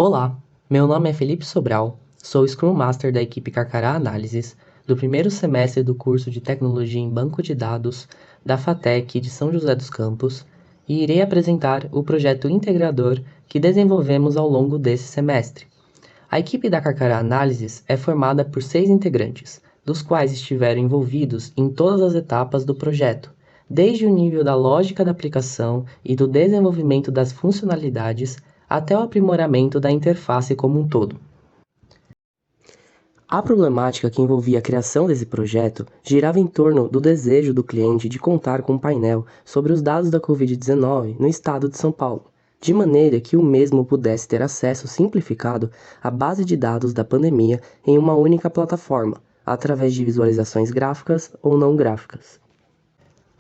Olá, meu nome é Felipe Sobral, sou Scrum Master da equipe Carcará Análises, do primeiro semestre do curso de Tecnologia em Banco de Dados da FATEC de São José dos Campos e irei apresentar o projeto integrador que desenvolvemos ao longo desse semestre. A equipe da Carcará Análises é formada por 6 integrantes, dos quais estiveram envolvidos em todas as etapas do projeto, desde o nível da lógica da aplicação e do desenvolvimento das funcionalidades até o aprimoramento da interface como um todo. A problemática que envolvia a criação desse projeto girava em torno do desejo do cliente de contar com um painel sobre os dados da Covid-19 no estado de São Paulo, de maneira que o mesmo pudesse ter acesso simplificado à base de dados da pandemia em uma única plataforma, através de visualizações gráficas ou não gráficas.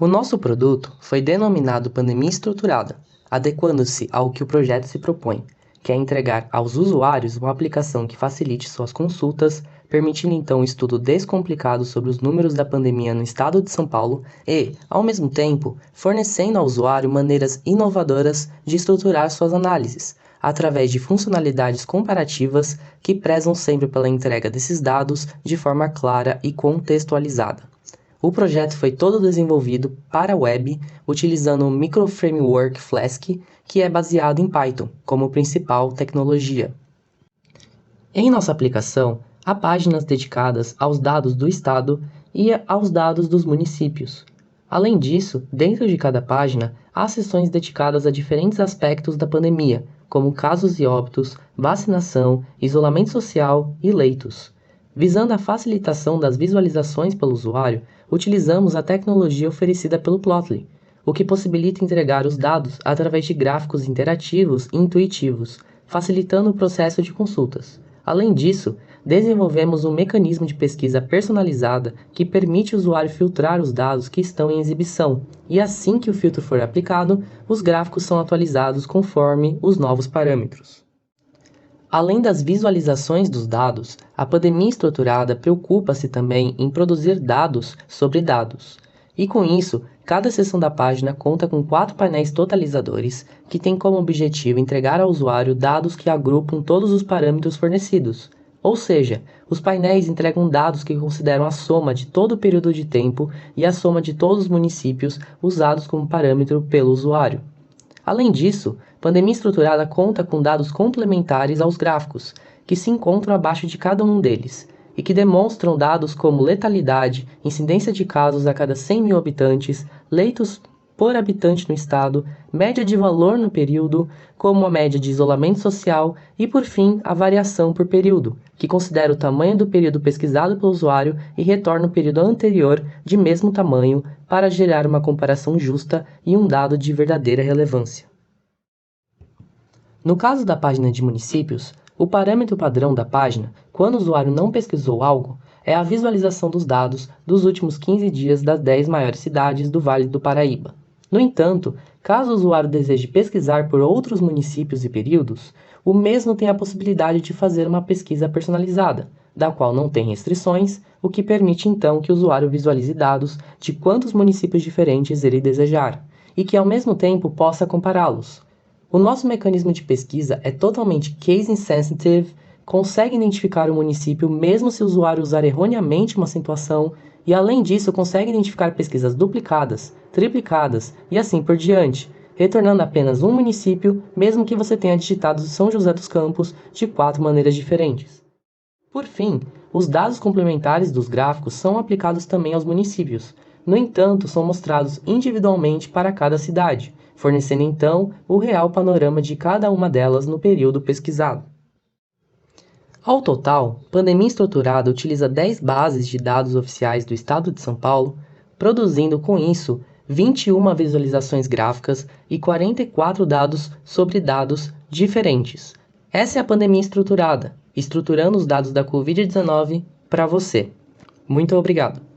O nosso produto foi denominado Pandemia Estruturada, adequando-se ao que o projeto se propõe, que é entregar aos usuários uma aplicação que facilite suas consultas, permitindo então um estudo descomplicado sobre os números da pandemia no estado de São Paulo e, ao mesmo tempo, fornecendo ao usuário maneiras inovadoras de estruturar suas análises, através de funcionalidades comparativas que prezam sempre pela entrega desses dados de forma clara e contextualizada. O projeto foi todo desenvolvido para a web, utilizando o microframework Flask, que é baseado em Python, como principal tecnologia. Em nossa aplicação, há páginas dedicadas aos dados do estado e aos dados dos municípios. Além disso, dentro de cada página, há seções dedicadas a diferentes aspectos da pandemia, como casos e óbitos, vacinação, isolamento social e leitos. Visando a facilitação das visualizações pelo usuário, utilizamos a tecnologia oferecida pelo Plotly, o que possibilita entregar os dados através de gráficos interativos e intuitivos, facilitando o processo de consultas. Além disso, desenvolvemos um mecanismo de pesquisa personalizada que permite o usuário filtrar os dados que estão em exibição, e assim que o filtro for aplicado, os gráficos são atualizados conforme os novos parâmetros. Além das visualizações dos dados, a pandemia estruturada preocupa-se também em produzir dados sobre dados. E com isso, cada seção da página conta com 4 painéis totalizadores, que têm como objetivo entregar ao usuário dados que agrupam todos os parâmetros fornecidos. Ou seja, os painéis entregam dados que consideram a soma de todo o período de tempo e a soma de todos os municípios usados como parâmetro pelo usuário. Além disso, Pandemia Estruturada conta com dados complementares aos gráficos, que se encontram abaixo de cada um deles, e que demonstram dados como letalidade, incidência de casos a cada 100 mil habitantes, leitos por habitante no estado, média de valor no período, como a média de isolamento social e, por fim, a variação por período, que considera o tamanho do período pesquisado pelo usuário e retorna o período anterior de mesmo tamanho para gerar uma comparação justa e um dado de verdadeira relevância. No caso da página de municípios, o parâmetro padrão da página, quando o usuário não pesquisou algo, é a visualização dos dados dos últimos 15 dias das 10 maiores cidades do Vale do Paraíba. No entanto, caso o usuário deseje pesquisar por outros municípios e períodos, o mesmo tem a possibilidade de fazer uma pesquisa personalizada, da qual não tem restrições, o que permite então que o usuário visualize dados de quantos municípios diferentes ele desejar, e que ao mesmo tempo possa compará-los. O nosso mecanismo de pesquisa é totalmente case insensitive, consegue identificar o município mesmo se o usuário usar erroneamente uma acentuação e, além disso, consegue identificar pesquisas duplicadas, triplicadas e assim por diante, retornando apenas um município, mesmo que você tenha digitado São José dos Campos de 4 maneiras diferentes. Por fim, os dados complementares dos gráficos são aplicados também aos municípios. No entanto, são mostrados individualmente para cada cidade, fornecendo então o real panorama de cada uma delas no período pesquisado. Ao total, Pandemia Estruturada utiliza 10 bases de dados oficiais do estado de São Paulo, produzindo com isso 21 visualizações gráficas e 44 dados sobre dados diferentes. Essa é a Pandemia Estruturada, estruturando os dados da Covid-19 para você. Muito obrigado!